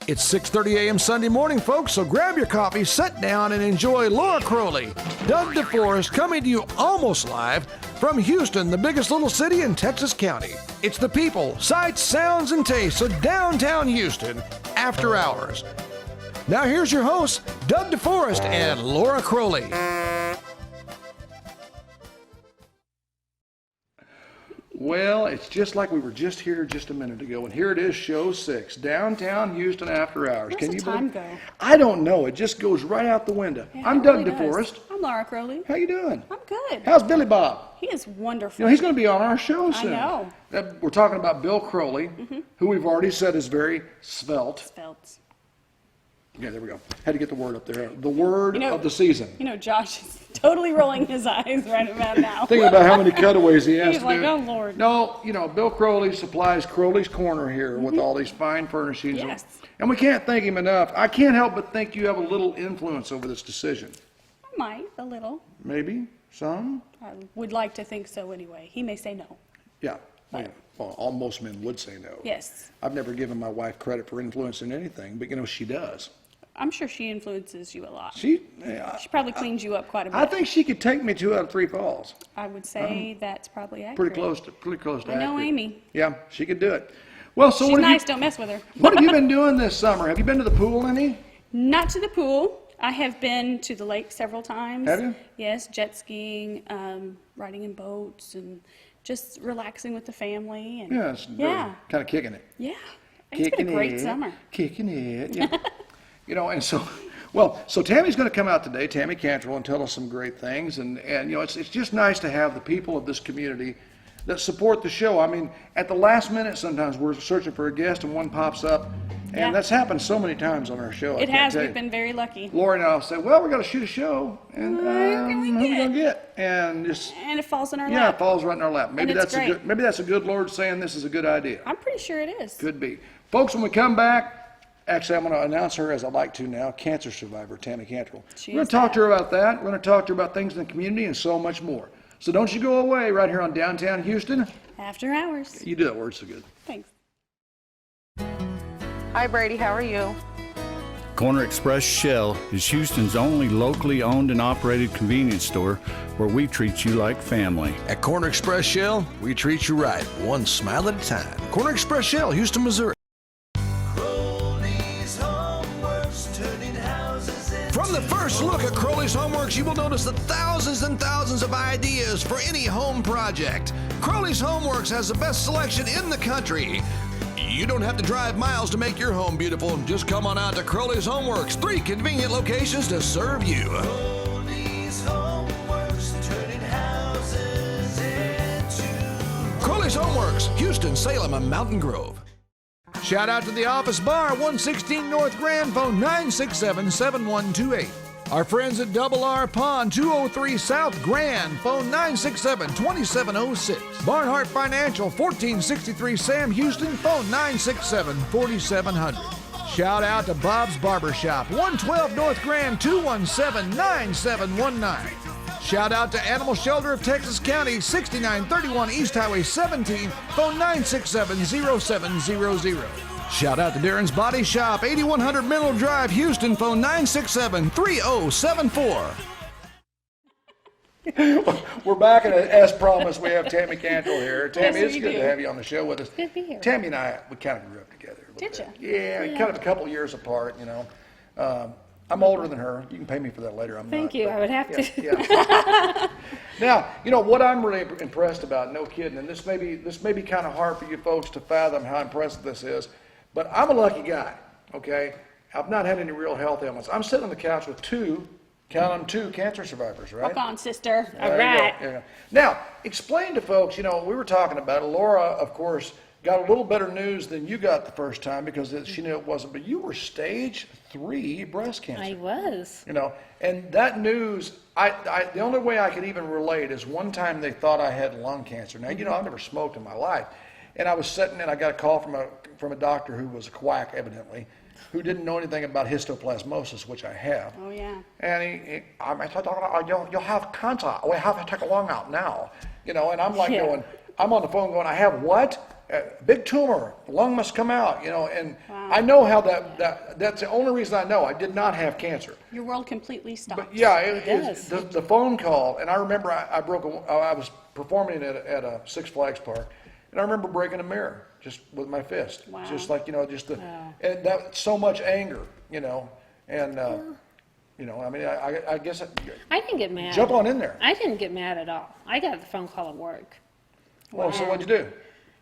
It's 6:30 a.m. Sunday morning, folks, so grab your coffee, sit down, and enjoy Laura Crowley, Doug DeForest, coming to you almost live from Houston, the biggest little city in Texas County. It's the people, sights, sounds, and tastes of downtown Houston after hours. Now here's your hosts, Doug DeForest and Laura Crowley. Well, it's just like we were just here just a minute ago, and here it is, show 6, downtown Houston after hours. Where's the time go? I don't know. It just goes right out the window. Yeah, I'm it Doug really does. DeForest. I'm Laura Crowley. How you doing? I'm good. How's Billy Bob? He is wonderful. You know, he's going to be on our show I soon. know. We're talking about Bill Crowley, who we've already said is very svelte. Spelt. Yeah, there we go. Had to get the word up there. The word of the season. You know, Josh is totally rolling his eyes right about now. Thinking about how many cutaways he has He's to like, do. oh, Lord. No, you know, Bill Crowley supplies Crowley's Corner here with all these fine furnishings. Yes. And we can't thank him enough. I can't help but think you have a little influence over this decision. I might, a little. Maybe? Some? I would like to think so anyway. He may say no. Yeah. Well, almost men would say no. Yes. I've never given my wife credit for influencing anything, but you know, she does. I'm sure she influences you a lot. She probably cleans you up quite a bit. I think she could take me 2 out of 3 falls. I would say that's probably accurate. Pretty close to I know accurate. Amy. Yeah, she could do it. Well, so She's what have nice, you, don't mess with her. what have you been doing this summer? Have you been to the pool any? Not to the pool. I have been to the lake several times. Have you? Yes, jet skiing, riding in boats, and just relaxing with the family. And Yeah, it's really kind of kicking it. Yeah. It's been a great summer. Kicking it, yeah. You know, and so, so Tammy's going to come out today, Tammy Cantrell, and tell us some great things. And you know, it's just nice to have the people of this community that support the show. I mean, at the last minute, sometimes we're searching for a guest and one pops up. And Yeah. that's happened so many times on our show. It has. We've been very lucky. Lori and I'll say, well, we got to shoot a show. And Who can we who we get? going to get? And just, And it falls in our yeah, lap. it falls right in our lap. Maybe And it's great. maybe that's a good Lord saying this is a good idea. I'm pretty sure it is. Could be. Folks, when we come back, actually, I'm going to announce her as I like to now, cancer survivor Tammy Cantrell. We're going to talk to her about that. We're going to talk to her about things in the community and so much more. So don't you go away right here on downtown Houston. After hours. You do that word so good. Thanks. Hi, Brady. How are you? Corner Express Shell is Houston's only locally owned and operated convenience store where we treat you like family. At Corner Express Shell, we treat you right, one smile at a time. Corner Express Shell, Houston, Missouri. From the first look at Crowley's Homeworks, you will notice the thousands and thousands of ideas for any home project. Crowley's Homeworks has the best selection in the country. You don't have to drive miles to make your home beautiful. Just come on out to Crowley's Homeworks, 3 convenient locations to serve you. Crowley's Homeworks, turning houses into... Crowley's Homeworks, Houston, Salem, and Mountain Grove. Shout out to the Office Bar, 116 North Grand, phone 967-7128. Our friends at Double R Pond, 203 South Grand, phone 967-2706. Barnhart Financial, 1463 Sam Houston, phone 967-4700. Shout out to Bob's Barbershop, 112 North Grand, 217-9719. Shout out to Animal Shelter of Texas County, 6931 East Highway 17, phone 967-0700. Shout out to Darren's Body Shop, 8100 Mineral Drive, Houston, phone 967-3074. We're back, and as promised, we have Tammy Cantrell here. Tammy, Yes, it's we good do. to have you on the show with us. Good to be here. Tammy and I, we kind of grew up together. a little Did bit. ya? Yeah, kind of a couple years apart, you know. I'm older than her. You can pay me for that later. I'm Thank not, you. but I would have to. yeah. Now, you know what I'm really impressed about, no kidding, and this may be kind of hard for you folks to fathom how impressive this is, but I'm a lucky guy, okay? I've not had any real health ailments. I'm sitting on the couch with 2 cancer survivors, right? Walk on, sister. All There you go. right. Yeah. Now, explain to folks, you know, we were talking about it. Laura, of course, got a little better news than you got the first time because she knew it wasn't, but you were stage 3 breast cancer. I was. You know, and that news, the only way I could even relate is one time they thought I had lung cancer. Now, you know, I've never smoked in my life. And I was sitting and I got a call from a doctor who was a quack, evidently, who didn't know anything about histoplasmosis, which I have. Oh, yeah. And I said, you'll have cancer. We have to take a lung out now. You know, and I'm like Yeah. I'm on the phone going, I have what? big tumor, lung must come out, and Wow. I know how that's the only reason I know. I did not have cancer. Your world completely stopped. But yeah, It does. the phone call, and I remember I was performing at a Six Flags park, and I remember breaking a mirror just with my fist. Wow. Just like, and that, so much anger, and, I mean, I guess, I didn't get mad. jump on in there. I didn't get mad at all. I got the phone call at work. Well, so what'd you do?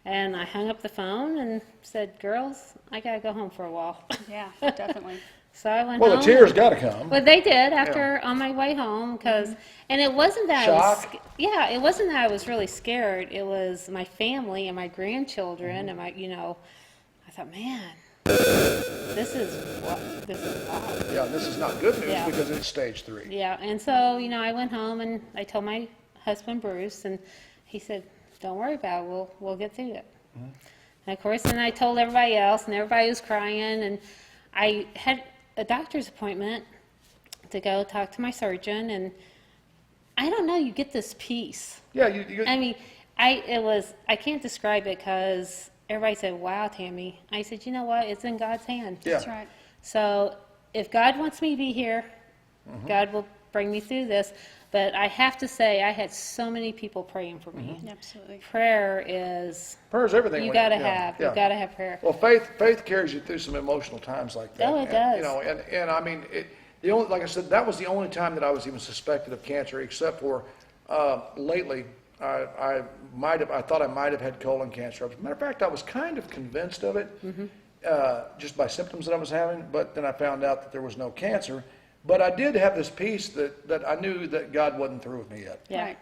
And I hung up the phone and said, girls, I gotta go home for a while. Yeah, definitely. So I went Well, home. the tears gotta come. Well, they did after on my way home and it wasn't that Shock? it wasn't that I was really scared. It was my family and my grandchildren and my, I thought, man, this is odd. Yeah, this is not good news Yeah. because it's stage 3. Yeah, and so, I went home and I told my husband Bruce, and he said, "Don't worry about it. We'll get through it." And of course, then I told everybody else, and everybody was crying, and I had a doctor's appointment to go talk to my surgeon, and I don't know, you get this peace. Yeah, you I mean, I can't describe it because everybody said, "Wow, Tammy." I said, "You know what? It's in God's hand." Yeah. That's right. So if God wants me to be here, God will bring me through this. But I have to say, I had so many people praying for me. Absolutely. Prayer is, prayer's everything. you when- gotta yeah, have, yeah. you gotta have prayer. Well, faith carries you through some emotional times like that. Oh, it And, does. and I mean, like I said, that was the only time that I was even suspected of cancer, except for lately. I thought I might have had colon cancer. As a matter of fact, I was kind of convinced of it, just by symptoms that I was having. But then I found out that there was no cancer. But I did have this peace that I knew that God wasn't through with me yet. Yeah. Right.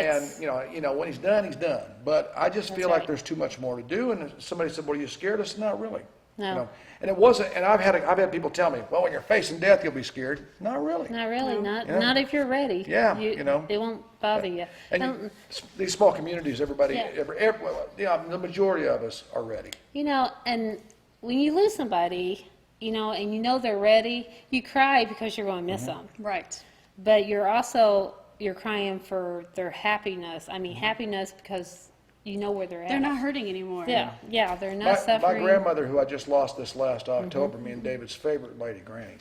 And when he's done, he's done. But I just feel That's like right. there's too much more to do. And somebody said, "Well, are you scared?" I said, "Not really." No. And it wasn't. And I've had people tell me, "Well, when you're facing death, you'll be scared." Not really. Not really, Yeah. not if you're ready. Yeah, It won't bother you. And these small communities, everybody, Yeah. the majority of us are ready. And when you lose somebody, and they're ready, you cry because you're going to miss them. Right. But you're crying for their happiness. I mean, happiness because you know where they're at. They're not hurting anymore. Yeah, they're not My suffering. grandmother, who I just lost this last October, me and David's favorite lady, Granny,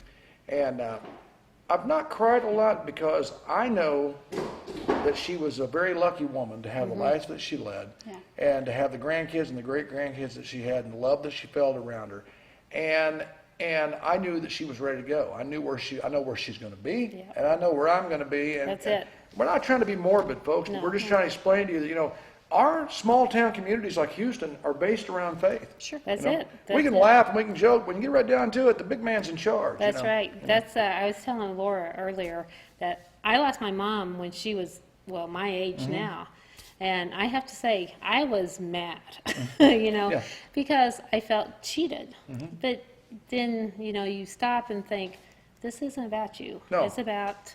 and I've not cried a lot because I know that she was a very lucky woman to have the life that she led, Yeah. and to have the grandkids and the great grandkids that she had, and the love that she felt around her, and I knew that she was ready to go. I know where she's going to be, Yeah. and I know where I'm going to be. And, That's and it. We're not trying to be morbid, folks. No. We're just trying to explain to you that our small town communities like Houston are based around faith. Sure. That's You know, it. we That's can it. laugh and we can joke. When you get right down to it, the big man's in charge. That's right. That's I was telling Laura earlier that I lost my mom when she was my age Mm-hmm. now, and I have to say I was mad, Yeah. because I felt cheated. Mm-hmm. But then you stop and think, this isn't about you. No. It's about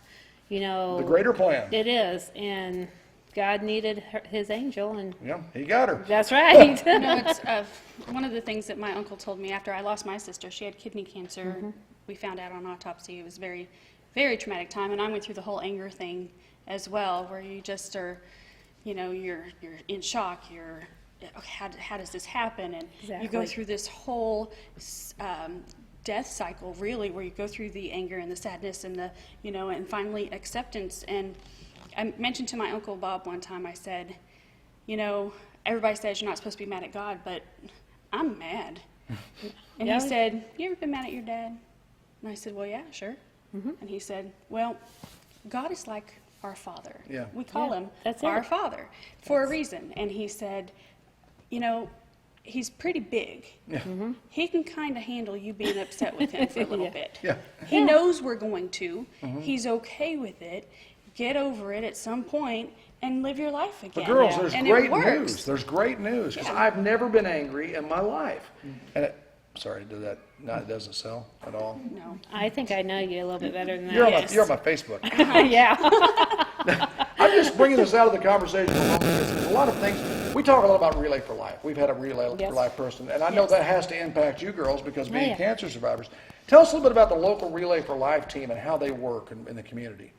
The greater plan. It is, and God needed His angel, and Yeah, he got her. that's right. It's one of the things that my uncle told me after I lost my sister. She had kidney cancer. We found out on autopsy. It was a very, very traumatic time, and I went through the whole anger thing as well, where you just are, you're in shock. You're, okay, how does this happen? And you go Exactly. through this whole death cycle, really, where you go through the anger and the sadness and the, and finally acceptance. And I mentioned to my Uncle Bob one time, I said, everybody says you're not supposed to be mad at God, but I'm mad. And Yeah. he said, "You ever been mad at your dad?" And I said, "Well, yeah, sure." And he said, "Well, God is like our Father. Yeah. We call Yeah, him that's our it. Father for a reason." And he said, he's pretty big. He can kind of handle you being upset with him for a little Yeah. bit. Yeah. He knows we're going to. He's okay with it. Get over it at some point and live your life again. But girls, there's and great it works. news. There's great news because Yeah. I've never been angry in my life. And sorry, did that? No, it doesn't sell at all. No. I think I know you a little bit better than that. You're on my Facebook. Yeah. I'm just bringing this out of the conversation for a moment because there's a lot of things. We talk a lot about Relay for Life. We've had a Relay Yes. for Life person, and I know Yes. that has to impact you girls because being yeah. cancer survivors. Tell us a little bit about the local Relay for Life team and how they work in the community.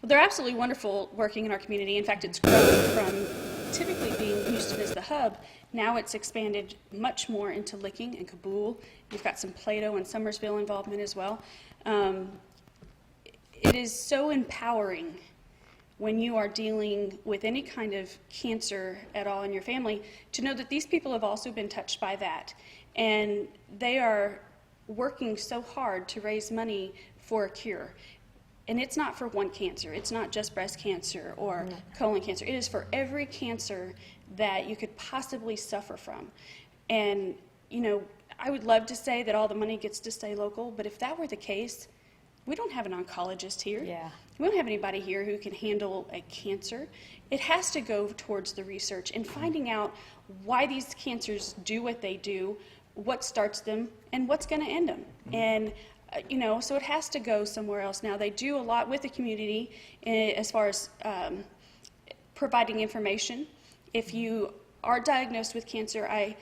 Well, they're absolutely wonderful working in our community. In fact, it's grown from typically being used Houston is the hub. Now it's expanded much more into Licking and Kabul. You've got some Plato and Summersville involvement as well. It is so empowering when you are dealing with any kind of cancer at all in your family to know that these people have also been touched by that. And they are working so hard to raise money for a cure. And it's not for one cancer. It's not just breast cancer or colon cancer. It is for every cancer that you could possibly suffer from. And, you know, I would love to say that all the money gets to stay local, but if that were the case, we don't have an oncologist here. Yeah. We don't have anybody here who can handle a cancer. It has to go towards the research and finding out why these cancers do what they do, what starts them, and what's going to end them. And you know, so it has to go somewhere else. Now, they do a lot with the community as far as providing information. If you are diagnosed with cancer, I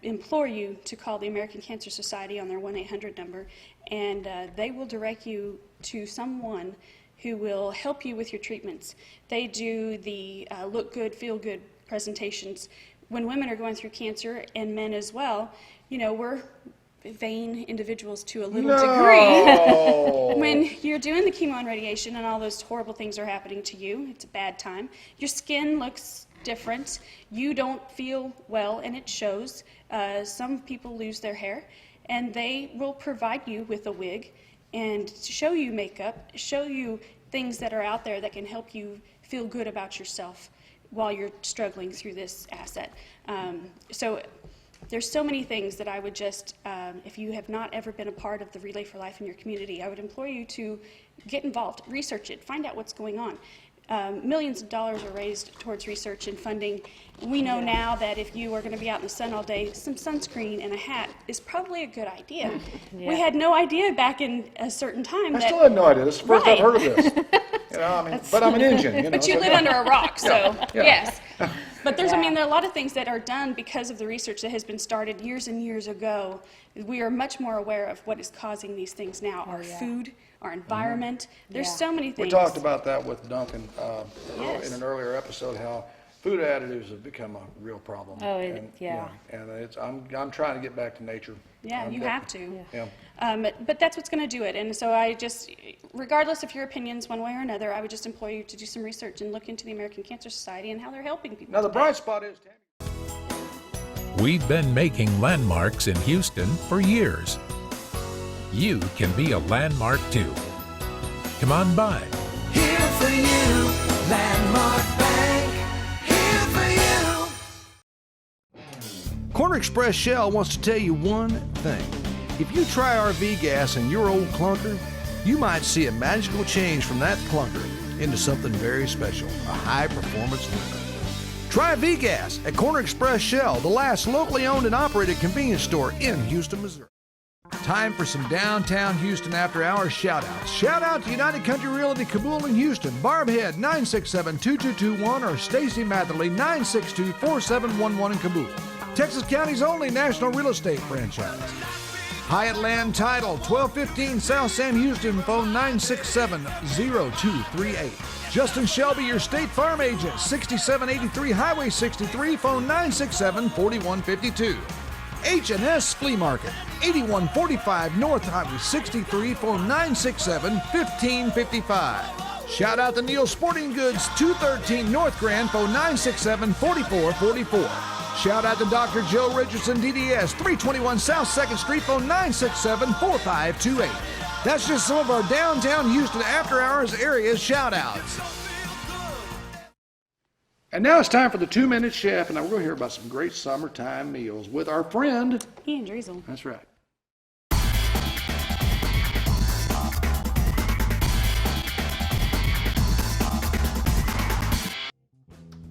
implore you to call the American Cancer Society on their 1-800 number, and they will direct you to someone who will help you with your treatments. They do the look good, feel good presentations. When women are going through cancer, and men as well, you know, we're vain individuals to a little degree. When you're doing the chemo and radiation and all those horrible things are happening to you, it's a bad time. Your skin looks different. You don't feel well, and it shows. Some people lose their hair, and they will provide you with a wig and show you makeup, show you things that are out there that can help you feel good about yourself while you're struggling through this asset. So there's so many things that I would just, if you have not ever been a part of the Relay for Life in your community, I would implore you to get involved, research it, find out what's going on. Millions of dollars are raised towards research and funding. We know now that if you are going to be out in the sun all day, some sunscreen and a hat is probably a good idea. We had no idea back in a certain time I that... still had no idea. This is the first I've Right. heard of this. You know, I mean, but I'm an engine. You know, But you so- live under a rock, so, yeah. yes. But there's, I mean, there are a lot of things that are done because of the research that has been started years and years ago. We are much more aware of what is causing these things now. Our food, our environment, there's so many We things. talked about that with Duncan Yes. in an earlier episode, how food additives have become a real problem. Oh, And, yeah. And it's, I'm trying to get back to nature. Yeah, I'm you def- have to. Yeah. But that's what's going to do it. And so I just, regardless of your opinions one way or another, I would just implore you to do some research and look into the American Cancer Society and how they're helping people. Now, the today. bright spot is, Tammy, We've been making landmarks in Houston for years. You can be a landmark too. Come on by. Here for you, Landmark Bank. Here for you. Corner Express Shell wants to tell you one thing. If you try RV gas in your old clunker, you might see a magical change from that clunker into something very special, a high-performance winner. Try V-Gas at Corner Express Shell, the last locally owned and operated convenience store in Houston, Missouri. Time for some downtown Houston after-hours shout-outs. Shout out to United Country Realty Kabul in Houston, Barb Head 967-2221 or Stacy Matherly 962-4711 in Kabul. Texas County's only national real estate franchise. Hyatt Land Title, 1215 South Sam Houston, phone 967-0238. Justin Shelby, your State Farm agent, 6783 Highway 63, phone 967-4152. H&S Flea Market, 8145 North Highway 63, phone 967-1555. Shout out to Neil Sporting Goods, 213 North Grand, phone 967-4444. Shout out to Dr. Joe Richardson, DDS, 321 South 2nd Street, phone 967-4528. That's just some of our downtown Houston after-hours area shout-outs. And now it's time for the 2-Minute Chef, and now we're going to hear about some great summertime meals with our friend. Ian Driesel. That's right.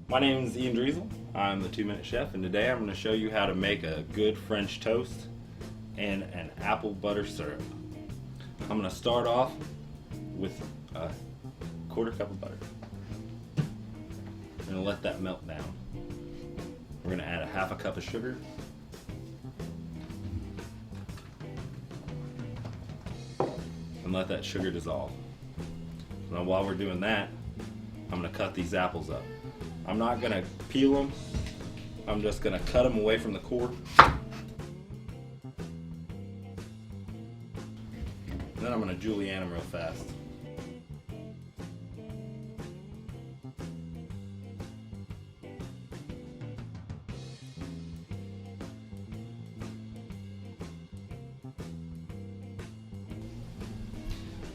My name is Ian Driesel. I'm the 2-Minute Chef, and today I'm going to show you how to make a good French toast and an apple butter syrup. I'm going to start off with a quarter cup of butter. We're going to let that melt down. We're going to add a half a cup of sugar. And let that sugar dissolve. Now while we're doing that, I'm going to cut these apples up. I'm not going to peel them I'm just gonna cut them away from the core. And then I'm gonna julienne them real fast.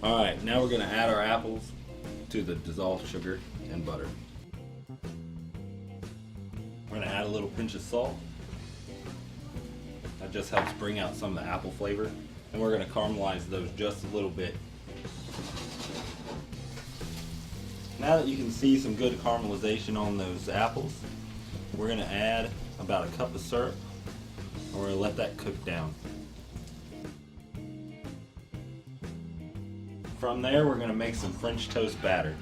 Alright, now we're going to add our apples to the dissolved sugar and butter. We're going to add a little pinch of salt. That just helps bring out some of the apple flavor. And we're going to caramelize those just a little bit. Now that you can see some good caramelization on those apples, we're going to add about a cup of syrup. And we're going to let that cook down. From there, we're going to make some French toast batter.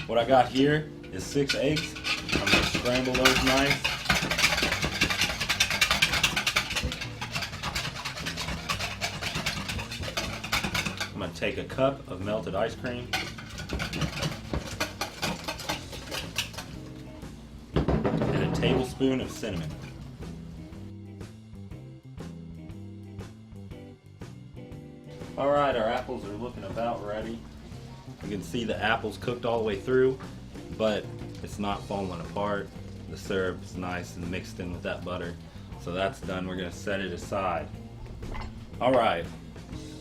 What I got here is 6 eggs. I'm going to scramble those nice. I'm going to take a cup of melted ice cream. And a tablespoon of cinnamon. Alright, our apples are looking about ready. You can see the apples cooked all the way through, but it's not falling apart. The syrup's nice and mixed in with that butter. So that's done. We're going to set it aside. Alright,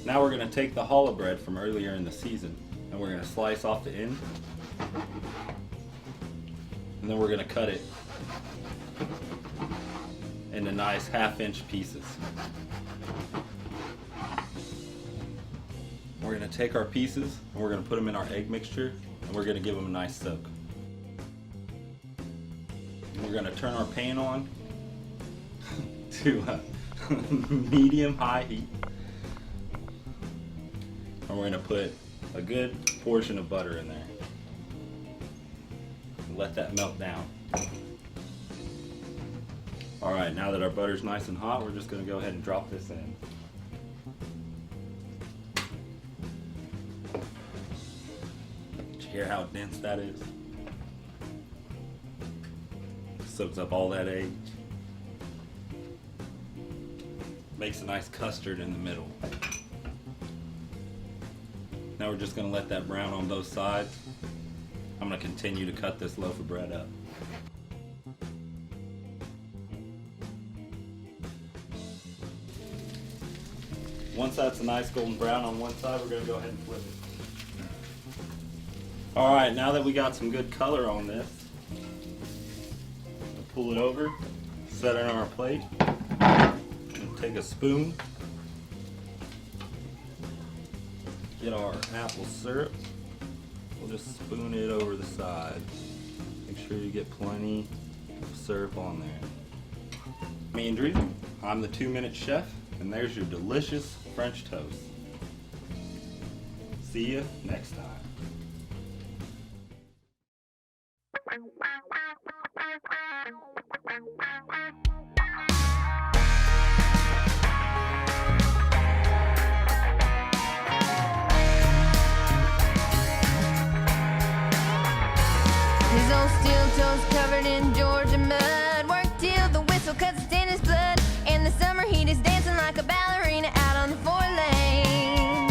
now we're going to take the challah bread from earlier in the season and we're going to slice off the end. And then we're going to cut it into nice 1/2-inch pieces. We're going to take our pieces and we're going to put them in our egg mixture and we're going to give them a nice soak. And we're going to turn our pan on to medium-high heat. And we're going to put a good portion of butter in there. And let that melt down. Alright, now that our butter's nice and hot, we're just going to go ahead and drop this in. Hear how dense that is? Soaks up all that egg. Makes a nice custard in the middle. Now we're just going to let that brown on both sides. I'm going to continue to cut this loaf of bread up. Once that's a nice golden brown on one side, we're going to go ahead and flip it. Alright, now that we got some good color on this, we'll pull it over, set it on our plate, and take a spoon, get our apple syrup, we'll just spoon it over the side. Make sure you get plenty of syrup on there. I'm Ian Driesel, I'm the 2-Minute Chef, and there's your delicious French toast. See you next time. His old steel toes covered in Georgia mud. Worked till the whistle cuts in his blood. In the summer heat is dancing like a ballerina out on the 4-lane.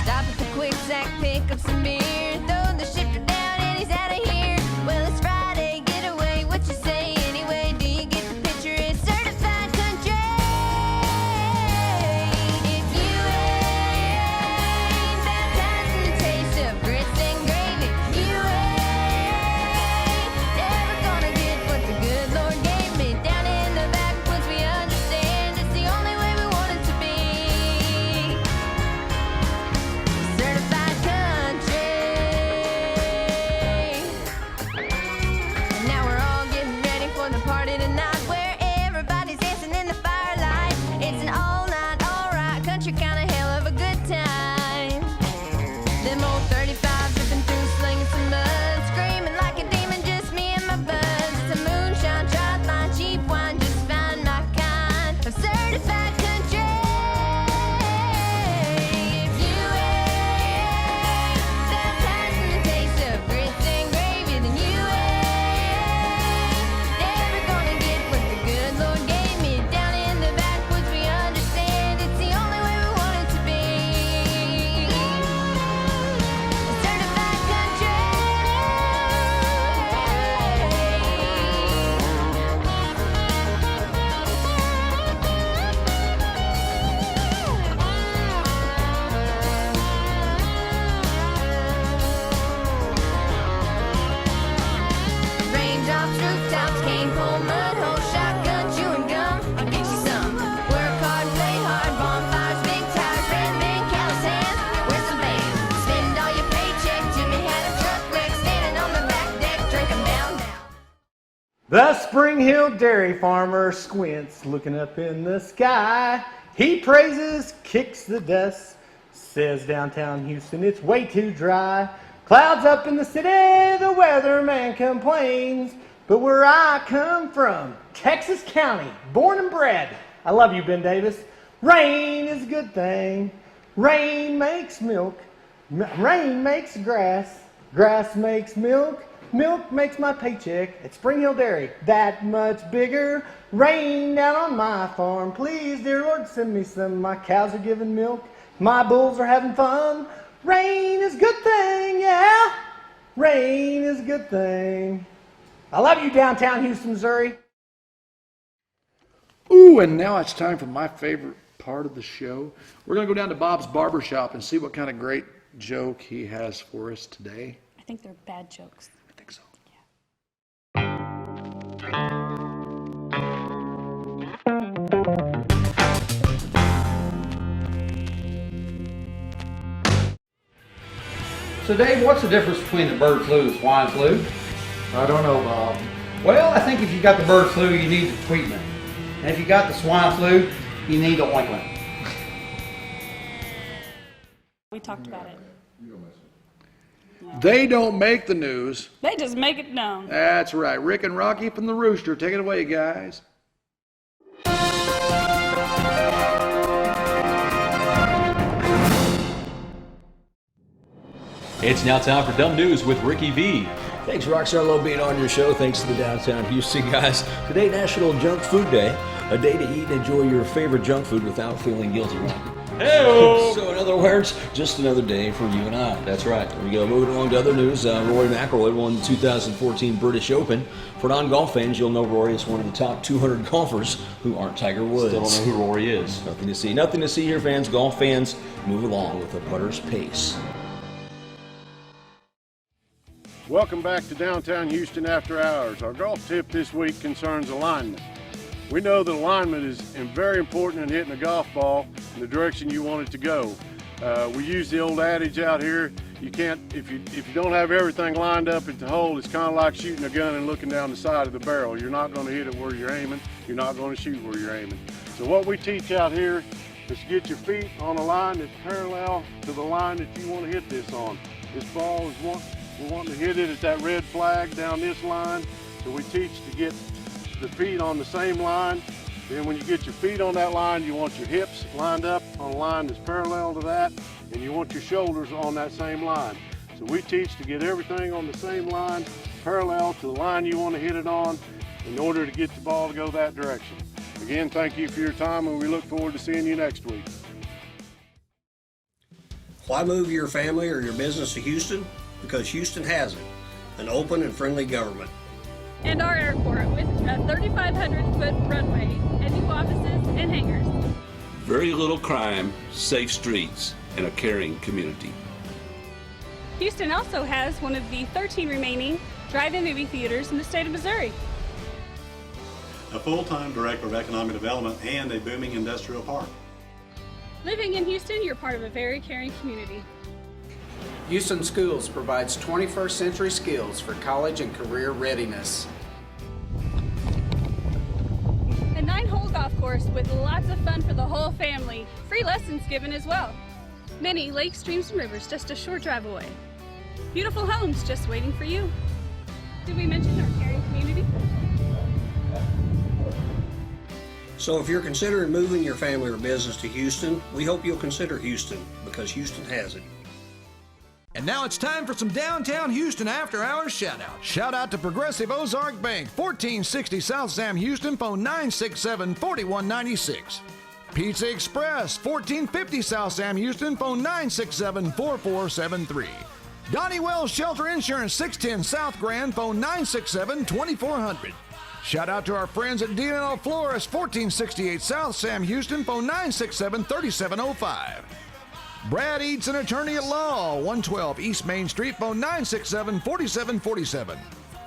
Stop at the quick sack, pick up some beer. Throw the shifter down and he's out of here. Well, it's Friday, get away, what you say anyway? Do you get The Spring Hill dairy farmer squints, looking up in the sky. He praises, kicks the dust, says downtown Houston it's way too dry. Clouds up in the city, the weatherman complains. But where I come from, Texas County, born and bred, I love you, Ben Davis. Rain is a good thing. Rain makes milk. Rain makes grass. Grass makes milk. Milk makes my paycheck at Spring Hill Dairy that much bigger. Rain down on my farm. Please, dear Lord, send me some. My cows are giving milk. My bulls are having fun. Rain is a good thing, yeah. Rain is a good thing. I love you, downtown Houston, Missouri. Ooh, and now it's time for my favorite part of the show. We're going to go down to Bob's Barbershop and see what kind of great joke he has for us today. I think they're bad jokes. I think so. So Dave, what's the difference between the bird flu and swine flu? I don't know, Bob. Well, I think if you got the bird flu, you need the treatment. And if you got the swine flu, you need the ointment. We talked about it. They don't make the news. They just make it known. That's right. Rick and Rocky from the Rooster. Take it away, guys. It's now time for Dumb News with Ricky V. Thanks, Rockstar. Love being on your show. Thanks to the Downtown Houston guys. Today, National Junk Food Day. A day to eat and enjoy your favorite junk food without feeling guilty. Hey-o! So, in other words, just another day for you and I. That's right. There we go. Moving along to other news. Rory McIlroy won the 2014 British Open. For non-golf fans, you'll know Rory is one of the top 200 golfers who aren't Tiger Woods. Still don't know who Rory is. Nothing to see. Nothing to see here, fans. Golf fans, move along with the putter's pace. Welcome back to Downtown Houston After Hours. Our golf tip this week concerns alignment. We know that alignment is very important in hitting a golf ball in the direction you want it to go. We use the old adage out here, you can't, if you don't have everything lined up at the hole, it's kind of like shooting a gun and looking down the side of the barrel. You're not going to hit it where you're aiming. You're not going to shoot where you're aiming. So what we teach out here is to get your feet on a line that's parallel to the line that you want to hit this on. This ball is we're wanting to hit it at that red flag down this line. So we teach to get the feet on the same line. Then when you get your feet on that line, you want your hips lined up on a line that's parallel to that, and you want your shoulders on that same line. So we teach to get everything on the same line, parallel to the line you want to hit it on, in order to get the ball to go that direction. Again, thank you for your time, and we look forward to seeing you next week. Why move your family or your business to Houston? Because Houston has it, an open and friendly government. And our airport with a 3,500-foot runway and new offices and hangars. Very little crime, safe streets, and a caring community. Houston also has one of the 13 remaining drive-in movie theaters in the state of Missouri. A full-time director of economic development and a booming industrial park. Living in Houston, you're part of a very caring community. Houston Schools provides 21st century skills for college and career readiness. A 9-hole golf course with lots of fun for the whole family. Free lessons given as well. Many lakes, streams, and rivers just a short drive away. Beautiful homes just waiting for you. Did we mention our caring community? So if you're considering moving your family or business to Houston, we hope you'll consider Houston, because Houston has it. And now it's time for some Downtown Houston After Hours shout-out. Shout out to Progressive Ozark Bank, 1460 South Sam Houston, phone 967-4196. Pizza Express, 1450 South Sam Houston, phone 967-4473. Donnie Wells Shelter Insurance, 610 South Grand, phone 967-2400. Shout out to our friends at DNL Florist, 1468 South Sam Houston, phone 967-3705. Brad Eats, an attorney at law, 112 East Main Street, phone 967-4747.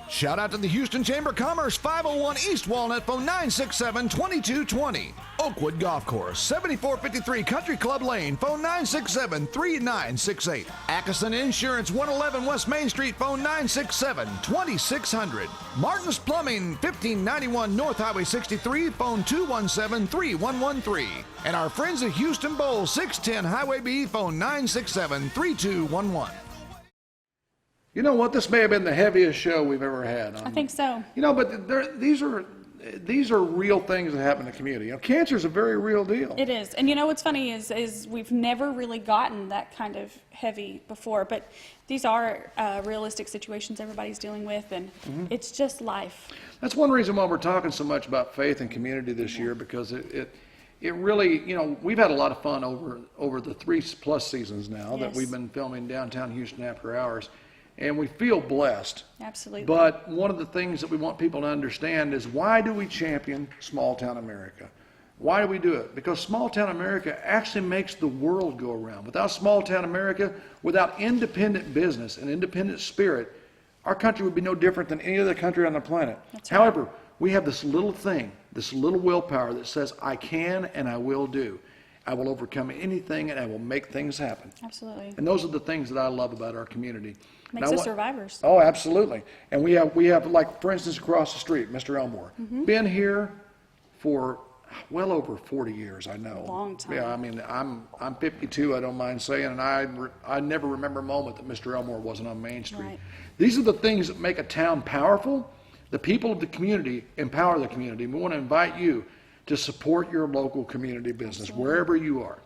Shout out to the Houston Chamber of Commerce, 501 East Walnut, phone 967-2220. Oakwood Golf Course, 7453 Country Club Lane, phone 967-3968. Atkinson Insurance, 111 West Main Street, phone 967-2600. Martin's Plumbing, 1591 North Highway 63, phone 217-3113. And our friends at Houston Bowl, 610 Highway B, phone 967-3211. You know what? This may have been the heaviest show we've ever had. I think so. You know, but these are real things that happen in the community. You know, cancer is a very real deal. It is. And you know what's funny is we've never really gotten that kind of heavy before, but these are realistic situations everybody's dealing with, and it's just life. That's one reason why we're talking so much about faith and community this year, because it really, you know, we've had a lot of fun over the 3+ seasons now that we've been filming Downtown Houston After Hours. And we feel blessed. Absolutely. But one of the things that we want people to understand is, why do we champion small town America? Why do we do it? Because small town America actually makes the world go around. Without small town America, without independent business and independent spirit, our country would be no different than any other country on the planet. That's right. However, we have this little thing, this little willpower that says, I can and I will do. I will overcome anything and I will make things happen. Absolutely. And those are the things that I love about our community. Makes us survivors. Oh, absolutely. And we have like, for instance, across the street, Mr. Elmore, been here for well over 40 years, I know. Long time. Yeah, I mean, I'm 52, I don't mind saying, and I never remember a moment that Mr. Elmore wasn't on Main Street. Right. These are the things that make a town powerful. The people of the community empower the community. We want to invite you to support your local community business, wherever you are.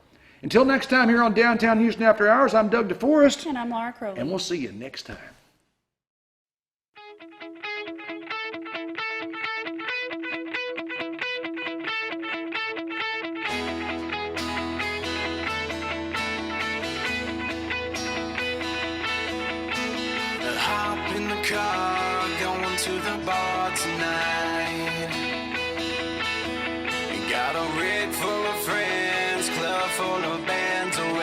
Until next time here on Downtown Houston After Hours, I'm Doug DeForest. And I'm Laura Crowley. And we'll see you next time. Hop in the car, going to the bar tonight. You got a rig full of friends, club full of bands, alright.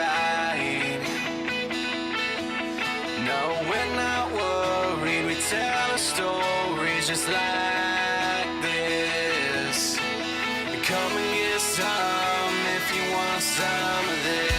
No, we're not worried, we tell a story just like this. Come and get some if you want some of this.